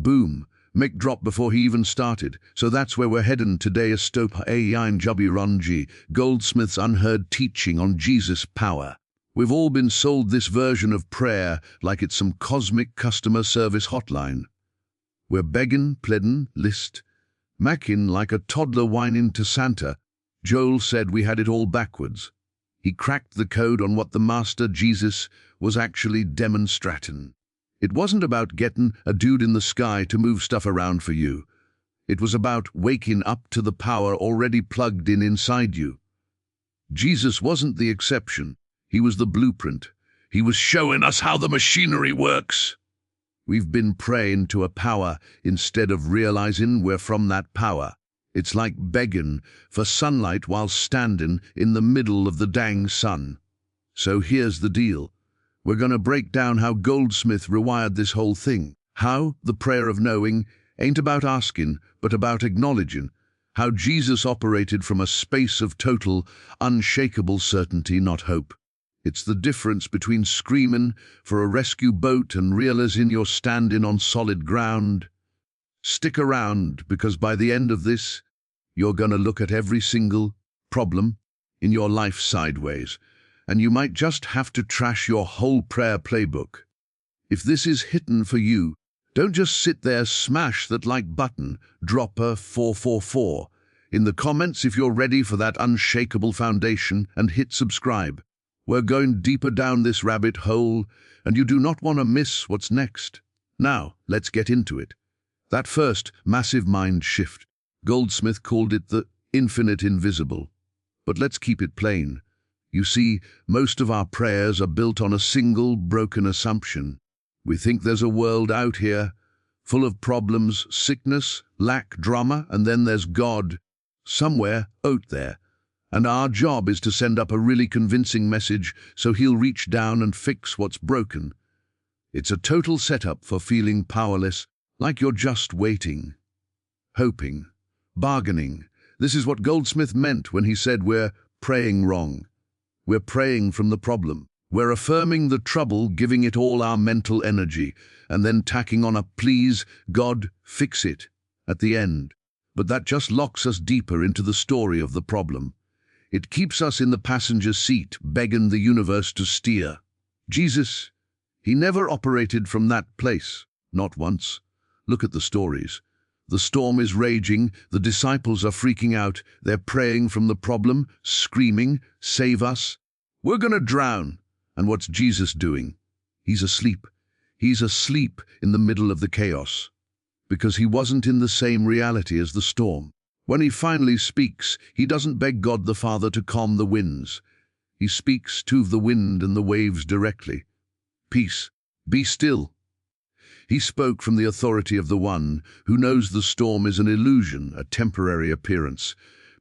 Boom. Mic drop before he even started. So that's where we're heading today. Stop Runji, Goldsmith's unheard teaching on Jesus' power. We've all been sold this version of prayer like it's some cosmic customer service hotline. We're begging, pleading, list, macking like a toddler whining to Santa. Joel said we had it all backwards. He cracked the code on what the Master Jesus was actually demonstrating. It wasn't about getting a dude in the sky to move stuff around for you. It was about waking up to the power already plugged in inside you. Jesus wasn't the exception. He was the blueprint. He was showing us how the machinery works. We've been praying to a power instead of realizing we're from that power. It's like begging for sunlight while standing in the middle of the dang sun. So here's the deal. We're going to break down how Goldsmith rewired this whole thing. How the prayer of knowing ain't about asking, but about acknowledging. How Jesus operated from a space of total, unshakable certainty, not hope. It's the difference between screaming for a rescue boat and realizing you're standing on solid ground. Stick around, because by the end of this, you're going to look at every single problem in your life sideways, and you might just have to trash your whole prayer playbook. If this is hitting for you, don't just sit there, smash that like button, drop a 444 in the comments if you're ready for that unshakable foundation, and hit subscribe. We're going deeper down this rabbit hole, and you do not want to miss what's next. Now, let's get into it. That first massive mind shift, Goldsmith called it the infinite invisible. But let's keep it plain. You see, most of our prayers are built on a single broken assumption. We think there's a world out here, full of problems, sickness, lack, drama, and then there's God, somewhere out there. And our job is to send up a really convincing message so he'll reach down and fix what's broken. It's a total setup for feeling powerless, like you're just waiting, hoping, bargaining. This is what Goldsmith meant when he said we're praying wrong. We're praying from the problem. We're affirming the trouble, giving it all our mental energy, and then tacking on a please, God, fix it at the end. But that just locks us deeper into the story of the problem. It keeps us in the passenger seat, begging the universe to steer. Jesus, he never operated from that place, not once. Look at the stories. The storm is raging, the disciples are freaking out, they're praying from the problem, screaming, save us. We're gonna drown. And what's Jesus doing? He's asleep. He's asleep in the middle of the chaos, because he wasn't in the same reality as the storm. When he finally speaks, he doesn't beg God the Father to calm the winds. He speaks to the wind and the waves directly. Peace, be still. He spoke from the authority of the one who knows the storm is an illusion, a temporary appearance,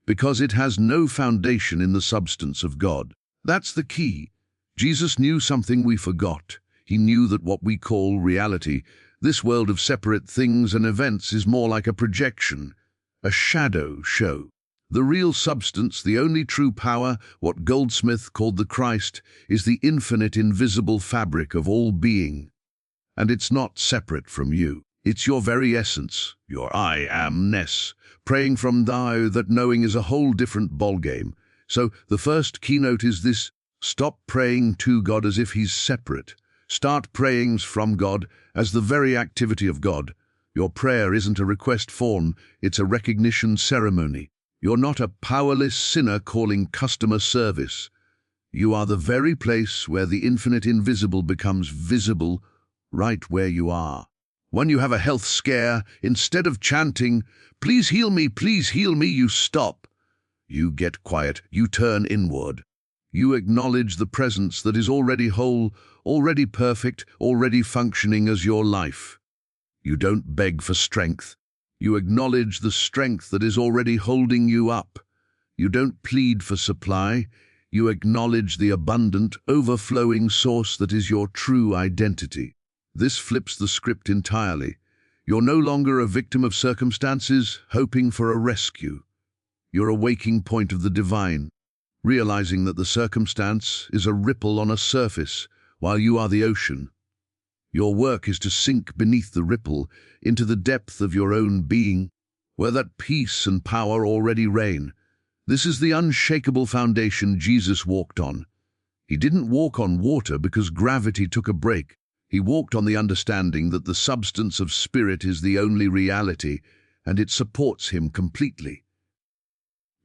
because it has no foundation in the substance of God. That's the key. Jesus knew something we forgot. He knew that what we call reality, this world of separate things and events, is more like a projection, a shadow show. The real substance, the only true power, what Goldsmith called the Christ, is the infinite invisible fabric of all being. And it's not separate from you. It's your very essence, your I amness, praying from thou that knowing is a whole different ballgame. So the first keynote is this: stop praying to God as if he's separate. Start praying from God as the very activity of God. Your prayer isn't a request form, it's a recognition ceremony. You're not a powerless sinner calling customer service. You are the very place where the infinite invisible becomes visible, right where you are. When you have a health scare, instead of chanting, please heal me, you stop. You get quiet, you turn inward. You acknowledge the presence that is already whole, already perfect, already functioning as your life. You don't beg for strength. You acknowledge the strength that is already holding you up. You don't plead for supply. You acknowledge the abundant, overflowing source that is your true identity. This flips the script entirely. You're no longer a victim of circumstances, hoping for a rescue. You're a waking point of the divine, realizing that the circumstance is a ripple on a surface, while you are the ocean. Your work is to sink beneath the ripple into the depth of your own being, where that peace and power already reign. This is the unshakable foundation Jesus walked on. He didn't walk on water because gravity took a break. He walked on the understanding that the substance of spirit is the only reality, and it supports him completely.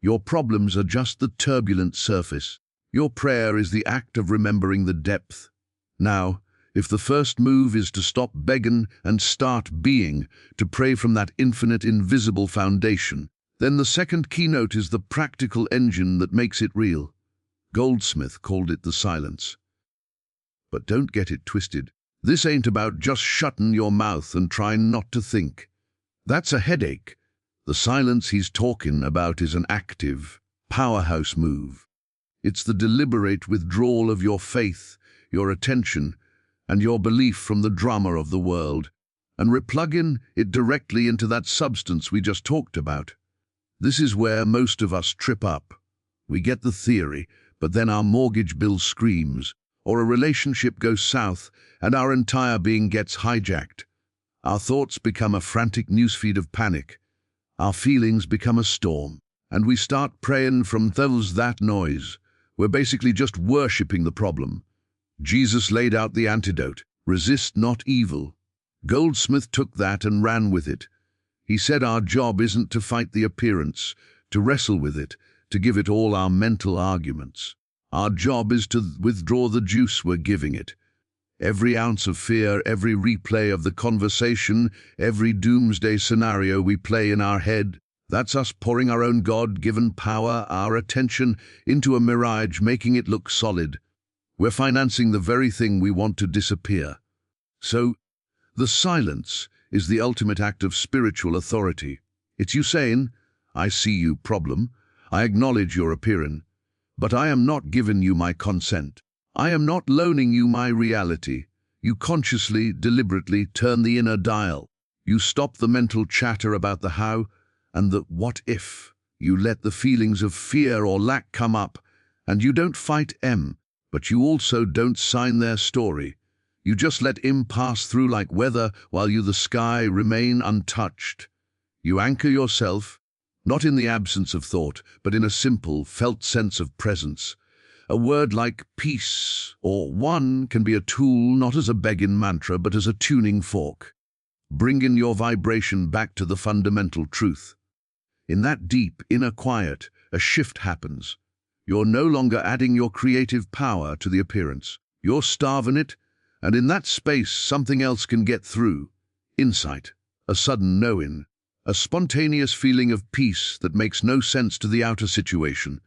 Your problems are just the turbulent surface. Your prayer is the act of remembering the depth. Now, if the first move is to stop begging and start being, to pray from that infinite invisible foundation, then the second keynote is the practical engine that makes it real. Goldsmith called it the silence. But don't get it twisted. This ain't about just shutting your mouth and trying not to think. That's a headache. The silence he's talking about is an active, powerhouse move. It's the deliberate withdrawal of your faith, your attention, and your belief from the drama of the world, and replugging it directly into that substance we just talked about. This is where most of us trip up. We get the theory, but then our mortgage bill screams, or a relationship goes south and our entire being gets hijacked. Our thoughts become a frantic newsfeed of panic. Our feelings become a storm, and we start praying from that noise. We're basically just worshipping the problem. Jesus laid out the antidote: resist not evil. Goldsmith took that and ran with it. He said our job isn't to fight the appearance, to wrestle with it, to give it all our mental arguments. Our job is to withdraw the juice we're giving it. Every ounce of fear, every replay of the conversation, every doomsday scenario we play in our head, that's us pouring our own God-given power, our attention, into a mirage, making it look solid. We're financing the very thing we want to disappear. So, the silence is the ultimate act of spiritual authority. It's you saying, I see you, problem. I acknowledge your appearing, but I am not giving you my consent. I am not loaning you my reality. You consciously, deliberately turn the inner dial. You stop the mental chatter about the how and the what if. You let the feelings of fear or lack come up, and you don't fight M, but you also don't sign their story. You just let M pass through like weather while the sky remain untouched. You anchor yourself, not in the absence of thought, but in a simple, felt sense of presence. A word like peace or one can be a tool not as a begging mantra but as a tuning fork, bringing your vibration back to the fundamental truth. In that deep, inner quiet, a shift happens. You're no longer adding your creative power to the appearance. You're starving it, and in that space something else can get through. Insight, a sudden knowing, a spontaneous feeling of peace that makes no sense to the outer situation.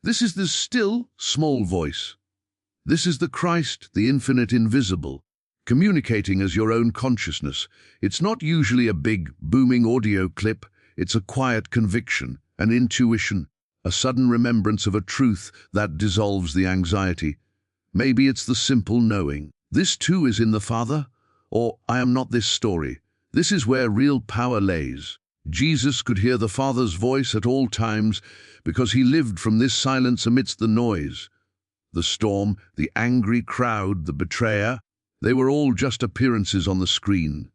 This is the still, small voice. This is the Christ, the infinite invisible, communicating as your own consciousness. It's not usually a big, booming audio clip. It's a quiet conviction, an intuition, a sudden remembrance of a truth that dissolves the anxiety. Maybe it's the simple knowing, this too is in the Father, or I am not this story. This is where real power lays. Jesus could hear the Father's voice at all times because he lived from this silence amidst the noise. The storm, the angry crowd, the betrayer, they were all just appearances on the screen.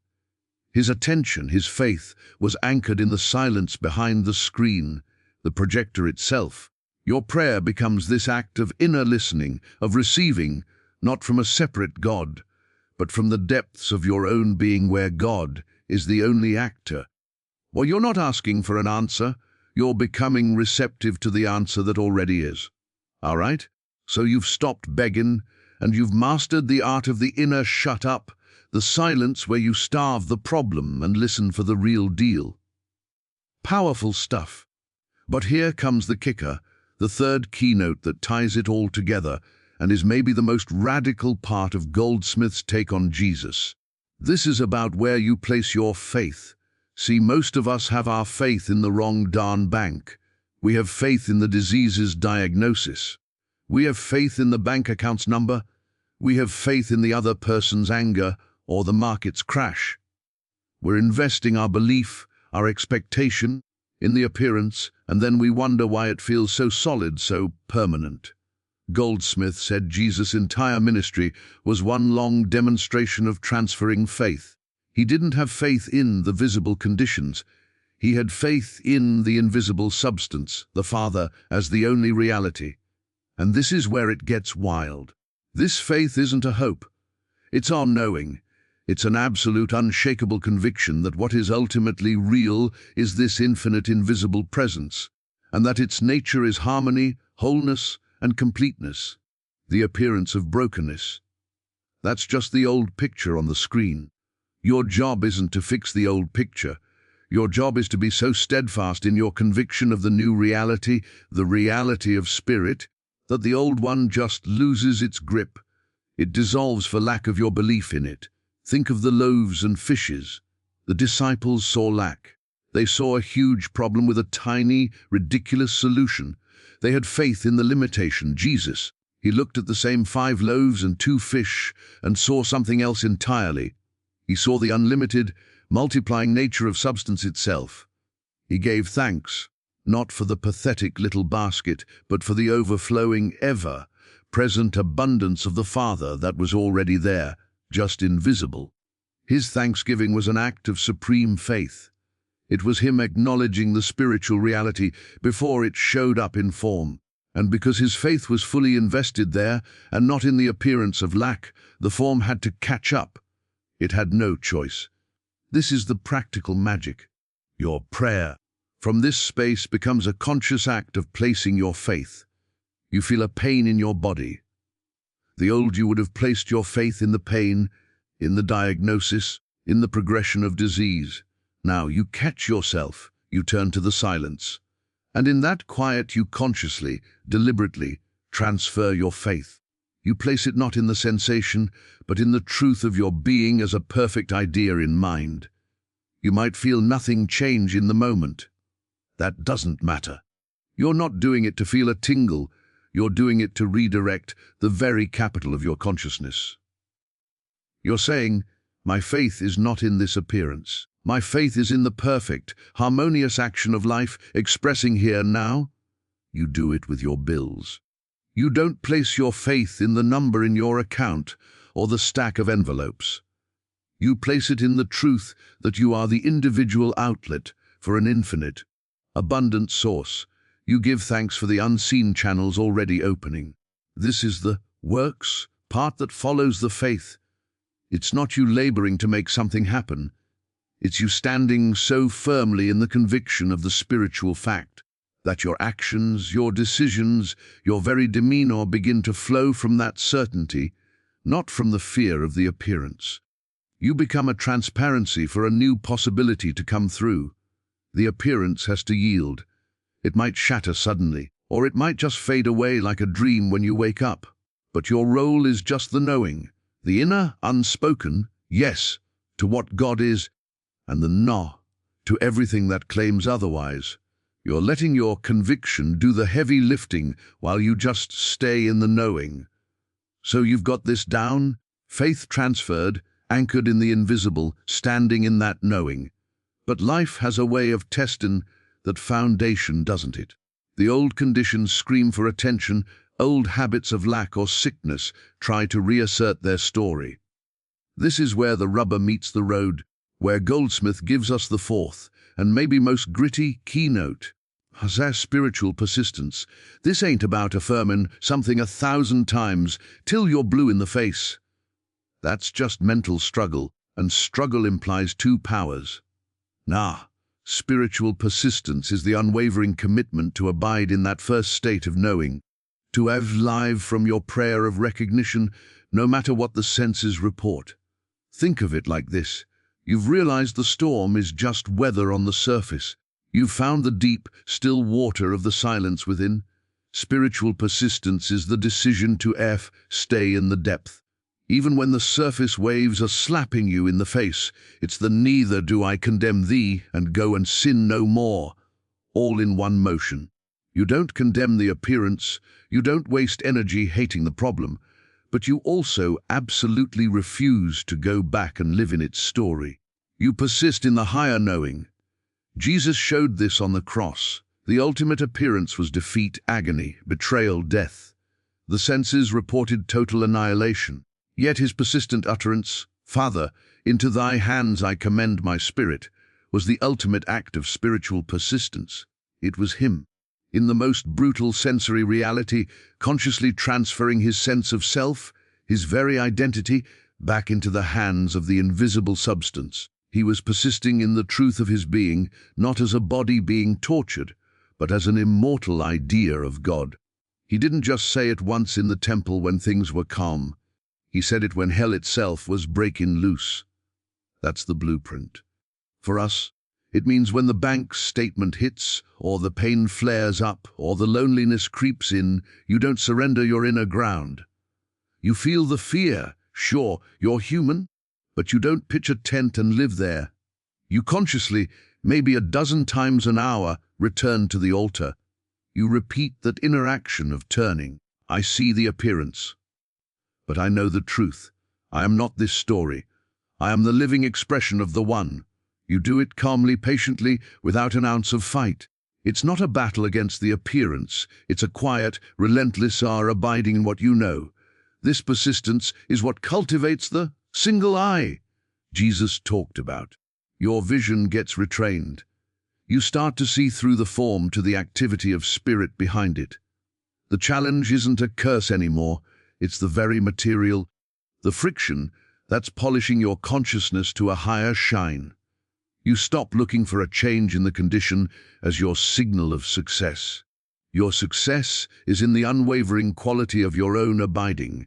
His attention, his faith, was anchored in the silence behind the screen, the projector itself. Your prayer becomes this act of inner listening, of receiving, not from a separate God, but from the depths of your own being where God is the only actor. Well, you're not asking for an answer, you're becoming receptive to the answer that already is. All right? So you've stopped begging, and you've mastered the art of the inner shut up, the silence where you starve the problem and listen for the real deal. Powerful stuff. But here comes the kicker, the third keynote that ties it all together and is maybe the most radical part of Goldsmith's take on Jesus. This is about where you place your faith. See, most of us have our faith in the wrong darn bank. We have faith in the disease's diagnosis. We have faith in the bank account's number. We have faith in the other person's anger or the market's crash. We're investing our belief, our expectation, in the appearance, and then we wonder why it feels so solid, so permanent. Goldsmith said Jesus' entire ministry was one long demonstration of transferring faith. He didn't have faith in the visible conditions. He had faith in the invisible substance, the Father, as the only reality. And this is where it gets wild. This faith isn't a hope. It's our knowing. It's an absolute, unshakable conviction that what is ultimately real is this infinite, invisible presence, and that its nature is harmony, wholeness, and completeness. The appearance of brokenness. That's just the old picture on the screen. Your job isn't to fix the old picture. Your job is to be so steadfast in your conviction of the new reality, the reality of spirit, that the old one just loses its grip. It dissolves for lack of your belief in it. Think of the loaves and fishes. The disciples saw lack. They saw a huge problem with a tiny, ridiculous solution. They had faith in the limitation. Jesus, he looked at the same 5 loaves and 2 fish and saw something else entirely. He saw the unlimited, multiplying nature of substance itself. He gave thanks, not for the pathetic little basket, but for the overflowing, ever-present abundance of the Father that was already there, just invisible. His thanksgiving was an act of supreme faith. It was him acknowledging the spiritual reality before it showed up in form. And because his faith was fully invested there, and not in the appearance of lack, the form had to catch up. It had no choice. This is the practical magic. Your prayer from this space becomes a conscious act of placing your faith. You feel a pain in your body. The old you would have placed your faith in the pain, in the diagnosis, in the progression of disease. Now you catch yourself, you turn to the silence. And in that quiet you consciously, deliberately, transfer your faith. You place it not in the sensation, but in the truth of your being as a perfect idea in mind. You might feel nothing change in the moment. That doesn't matter. You're not doing it to feel a tingle. You're doing it to redirect the very capital of your consciousness. You're saying, my faith is not in this appearance. My faith is in the perfect, harmonious action of life expressing here now. You do it with your bills. You don't place your faith in the number in your account or the stack of envelopes. You place it in the truth that you are the individual outlet for an infinite, abundant source. You give thanks for the unseen channels already opening. This is the works part that follows the faith. It's not you laboring to make something happen. It's you standing so firmly in the conviction of the spiritual fact that your actions, your decisions, your very demeanor begin to flow from that certainty, not from the fear of the appearance. You become a transparency for a new possibility to come through. The appearance has to yield. It might shatter suddenly, or it might just fade away like a dream when you wake up. But your role is just the knowing, the inner, unspoken yes to what God is, and the no to everything that claims otherwise. You're letting your conviction do the heavy lifting while you just stay in the knowing. So you've got this down, faith transferred, anchored in the invisible, standing in that knowing. But life has a way of testing that foundation, doesn't it? The old conditions scream for attention, old habits of lack or sickness try to reassert their story. This is where the rubber meets the road, where Goldsmith gives us the fourth, and maybe most gritty, keynote. Their spiritual persistence. This ain't about affirming something 1,000 times till you're blue in the face. That's just mental struggle, and struggle implies 2 powers. Nah, spiritual persistence is the unwavering commitment to abide in that first state of knowing, to have live from your prayer of recognition, no matter what the senses report. Think of it like this. You've realized the storm is just weather on the surface. You've found the deep, still water of the silence within. Spiritual persistence is the decision to stay in the depth. Even when the surface waves are slapping you in the face, it's the neither do I condemn thee and go and sin no more, all in one motion. You don't condemn the appearance, you don't waste energy hating the problem, but you also absolutely refuse to go back and live in its story. You persist in the higher knowing. Jesus showed this on the cross. The ultimate appearance was defeat, agony, betrayal, death. The senses reported total annihilation. Yet his persistent utterance, "Father, into thy hands I commend my spirit," was the ultimate act of spiritual persistence. It was him, in the most brutal sensory reality, consciously transferring his sense of self, his very identity, back into the hands of the invisible substance. He was persisting in the truth of his being, not as a body being tortured, but as an immortal idea of God. He didn't just say it once in the temple when things were calm. He said it when hell itself was breaking loose. That's the blueprint. For us, it means when the bank's statement hits, or the pain flares up, or the loneliness creeps in, you don't surrender your inner ground. You feel the fear. Sure, you're human, but you don't pitch a tent and live there. You consciously, maybe a dozen times an hour, return to the altar. You repeat that inner action of turning. I see the appearance, but I know the truth. I am not this story. I am the living expression of the One. You do it calmly, patiently, without an ounce of fight. It's not a battle against the appearance. It's a quiet, relentless abiding in what you know. This persistence is what cultivates the single eye Jesus talked about. Your vision gets retrained. You start to see through the form to the activity of spirit behind it. The challenge isn't a curse anymore. It's the very material, the friction, that's polishing your consciousness to a higher shine. You stop looking for a change in the condition as your signal of success. Your success is in the unwavering quality of your own abiding.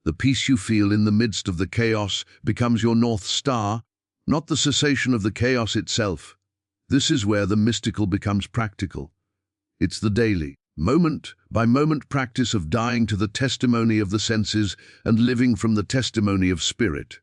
The peace you feel in the midst of the chaos becomes your North Star, not the cessation of the chaos itself. This is where the mystical becomes practical. It's the daily, moment-by-moment practice of dying to the testimony of the senses and living from the testimony of spirit.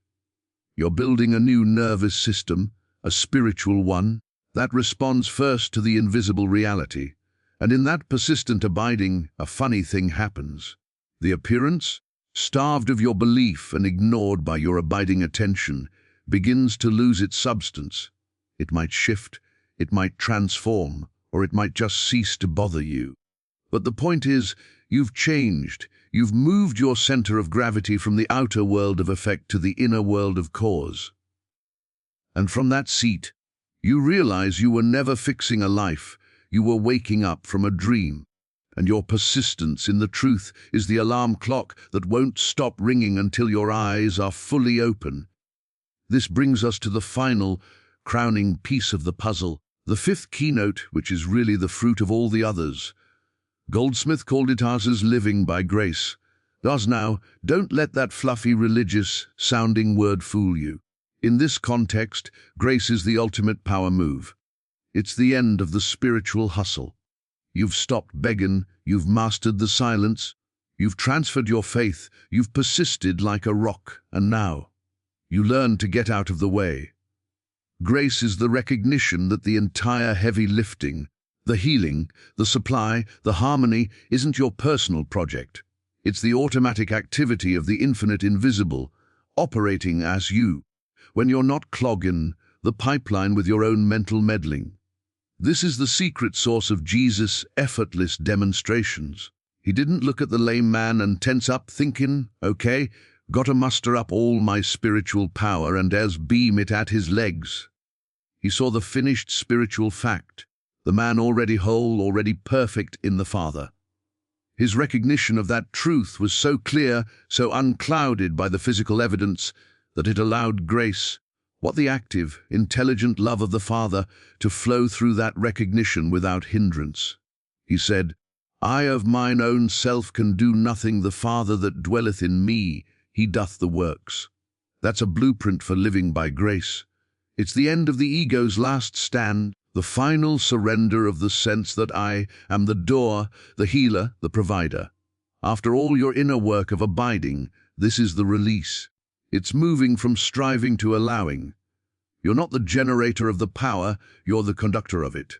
You're building a new nervous system, a spiritual one, that responds first to the invisible reality. And in that persistent abiding, a funny thing happens. The appearance, starved of your belief and ignored by your abiding attention, begins to lose its substance. It might shift, it might transform, or it might just cease to bother you. But the point is, you've changed. You've moved your center of gravity from the outer world of effect to the inner world of cause. And from that seat, you realize you were never fixing a life. You were waking up from a dream. And your persistence in the truth is the alarm clock that won't stop ringing until your eyes are fully open. This brings us to the final, crowning piece of the puzzle, the fifth keynote, which is really the fruit of all the others. Goldsmith called it ours as living by grace. Thus now, don't let that fluffy religious-sounding word fool you. In this context, grace is the ultimate power move. It's the end of the spiritual hustle. You've stopped begging, you've mastered the silence, you've transferred your faith, you've persisted like a rock, and now you learn to get out of the way. Grace is the recognition that the entire heavy lifting, the healing, the supply, the harmony isn't your personal project. It's the automatic activity of the infinite invisible, operating as you, when you're not clogging the pipeline with your own mental meddling. This is the secret source of Jesus' effortless demonstrations. He didn't look at the lame man and tense up thinking, okay, gotta muster up all my spiritual power and as beam it at his legs. He saw the finished spiritual fact, the man already whole, already perfect in the Father. His recognition of that truth was so clear, so unclouded by the physical evidence, that it allowed grace, what the active, intelligent love of the Father, to flow through that recognition without hindrance. He said, I of mine own self can do nothing, the Father that dwelleth in me, he doth the works. That's a blueprint for living by grace. It's the end of the ego's last stand, the final surrender of the sense that I am the door, the healer, the provider. After all your inner work of abiding, this is the release. It's moving from striving to allowing. You're not the generator of the power, you're the conductor of it.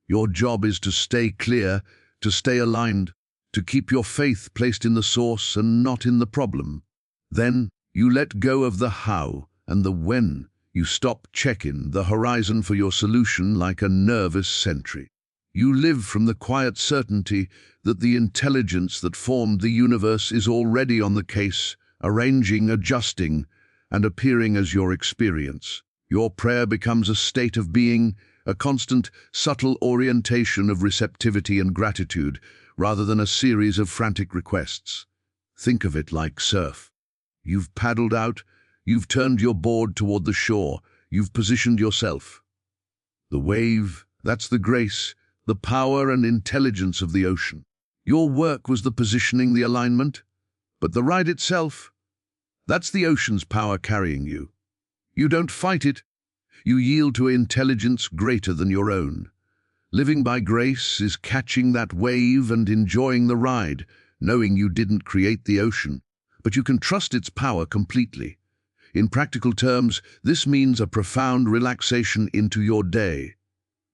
Your job is to stay clear, to stay aligned, to keep your faith placed in the source and not in the problem. Then you let go of the how and the when. You stop checking the horizon for your solution like a nervous sentry. You live from the quiet certainty that the intelligence that formed the universe is already on the case, arranging, adjusting, and appearing as your experience. Your prayer becomes a state of being, a constant, subtle orientation of receptivity and gratitude, rather than a series of frantic requests. Think of it like surf. You've paddled out, you've turned your board toward the shore, you've positioned yourself. The wave, that's the grace, the power and intelligence of the ocean. Your work was the positioning, the alignment, but the ride itself, that's the ocean's power carrying you. You don't fight it. You yield to intelligence greater than your own. Living by grace is catching that wave and enjoying the ride, knowing you didn't create the ocean, but you can trust its power completely. In practical terms, this means a profound relaxation into your day.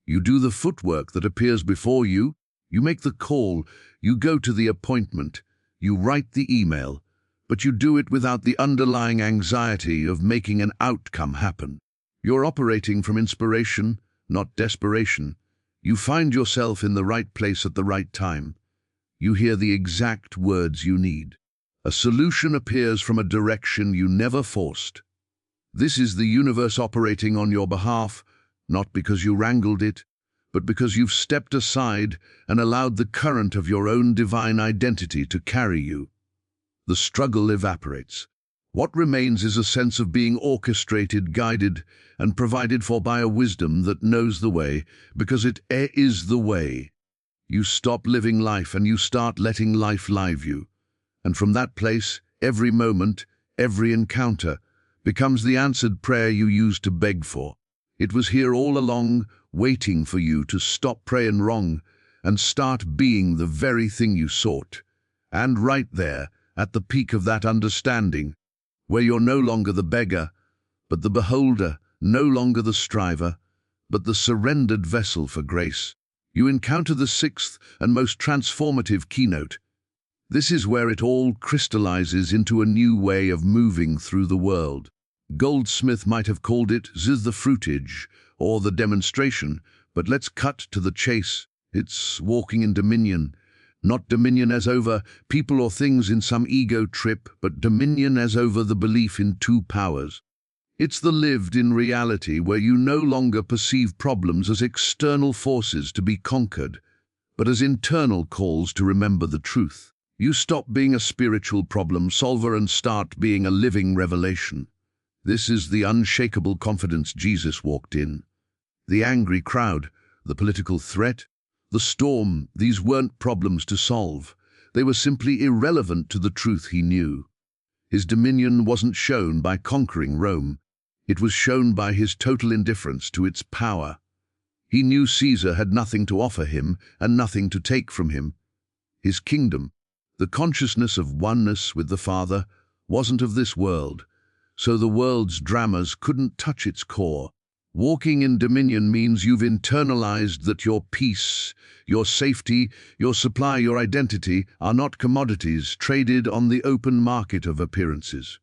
You do the footwork that appears before you, you make the call, you go to the appointment, you write the email, but you do it without the underlying anxiety of making an outcome happen. You're operating from inspiration, not desperation. You find yourself in the right place at the right time. You hear the exact words you need. A solution appears from a direction you never forced. This is the universe operating on your behalf, not because you wrangled it, but because you've stepped aside and allowed the current of your own divine identity to carry you. The struggle evaporates. What remains is a sense of being orchestrated, guided, and provided for by a wisdom that knows the way, because it is the way. You stop living life and you start letting life live you. And from that place, every moment, every encounter, becomes the answered prayer you used to beg for. It was here all along, waiting for you to stop praying wrong and start being the very thing you sought. And right there, at the peak of that understanding, where you're no longer the beggar, but the beholder, no longer the striver, but the surrendered vessel for grace, you encounter the sixth and most transformative keynote. This is where it all crystallizes into a new way of moving through the world. Goldsmith might have called it the fruitage or the demonstration, but let's cut to the chase. It's walking in dominion. Not dominion as over people or things in some ego trip, but dominion as over the belief in two powers. It's the lived in reality where you no longer perceive problems as external forces to be conquered, but as internal calls to remember the truth. You stop being a spiritual problem solver and start being a living revelation. This is the unshakable confidence Jesus walked in. The angry crowd, the political threat, the storm, these weren't problems to solve. They were simply irrelevant to the truth he knew. His dominion wasn't shown by conquering Rome. It was shown by his total indifference to its power. He knew Caesar had nothing to offer him and nothing to take from him. His kingdom, the consciousness of oneness with the Father, wasn't of this world, so the world's dramas couldn't touch its core. Walking in dominion means you've internalized that your peace, your safety, your supply, your identity are not commodities traded on the open market of appearances.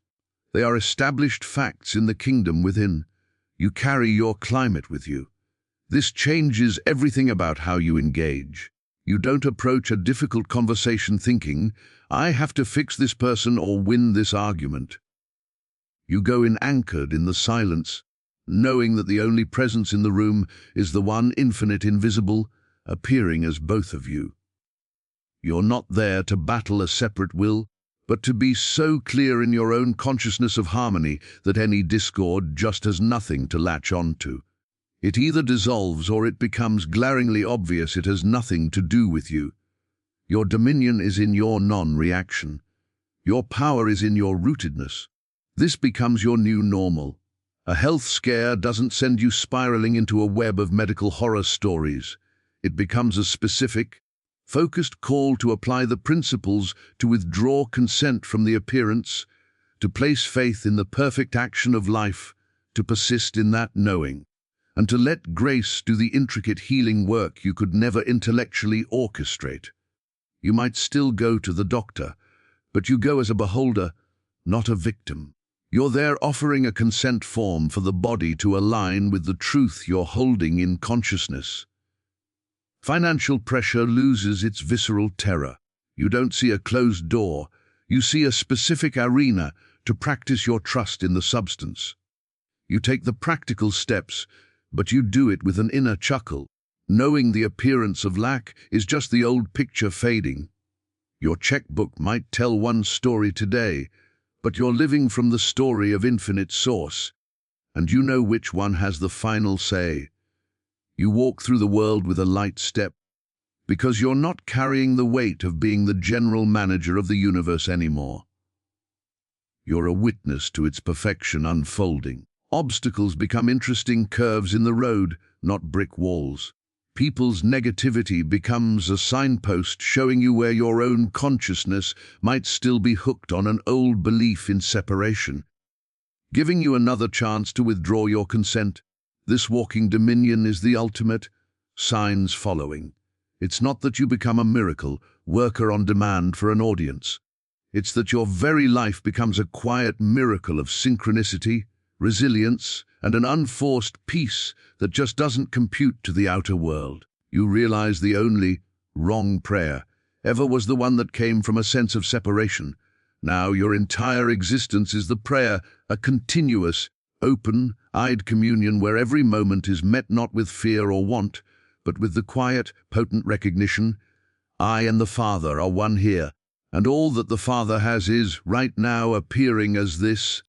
They are established facts in the kingdom within. You carry your climate with you. This changes everything about how you engage. You don't approach a difficult conversation thinking, I have to fix this person or win this argument. You go in anchored in the silence, knowing that the only presence in the room is the one infinite invisible, appearing as both of you. You're not there to battle a separate will, but to be so clear in your own consciousness of harmony that any discord just has nothing to latch on to. It either dissolves or it becomes glaringly obvious it has nothing to do with you. Your dominion is in your non-reaction. Your power is in your rootedness. This becomes your new normal. A health scare doesn't send you spiraling into a web of medical horror stories. It becomes a specific, focused call to apply the principles, to withdraw consent from the appearance, to place faith in the perfect action of life, to persist in that knowing, and to let grace do the intricate healing work you could never intellectually orchestrate. You might still go to the doctor, but you go as a beholder, not a victim. You're there offering a consent form for the body to align with the truth you're holding in consciousness. Financial pressure loses its visceral terror. You don't see a closed door, you see a specific arena to practice your trust in the substance. You take the practical steps, but you do it with an inner chuckle, knowing the appearance of lack is just the old picture fading. Your checkbook might tell one story today, but you're living from the story of infinite source, and you know which one has the final say. You walk through the world with a light step, because you're not carrying the weight of being the general manager of the universe anymore. You're a witness to its perfection unfolding. Obstacles become interesting curves in the road, not brick walls. People's negativity becomes a signpost showing you where your own consciousness might still be hooked on an old belief in separation, giving you another chance to withdraw your consent. This walking dominion is the ultimate, signs following. It's not that you become a miracle worker on demand for an audience. It's that your very life becomes a quiet miracle of synchronicity, resilience, and an unforced peace that just doesn't compute to the outer world. You realize the only wrong prayer ever was the one that came from a sense of separation. Now your entire existence is the prayer, a continuous, open-eyed communion where every moment is met not with fear or want, but with the quiet, potent recognition, I and the Father are one here, and all that the Father has is, right now, appearing as this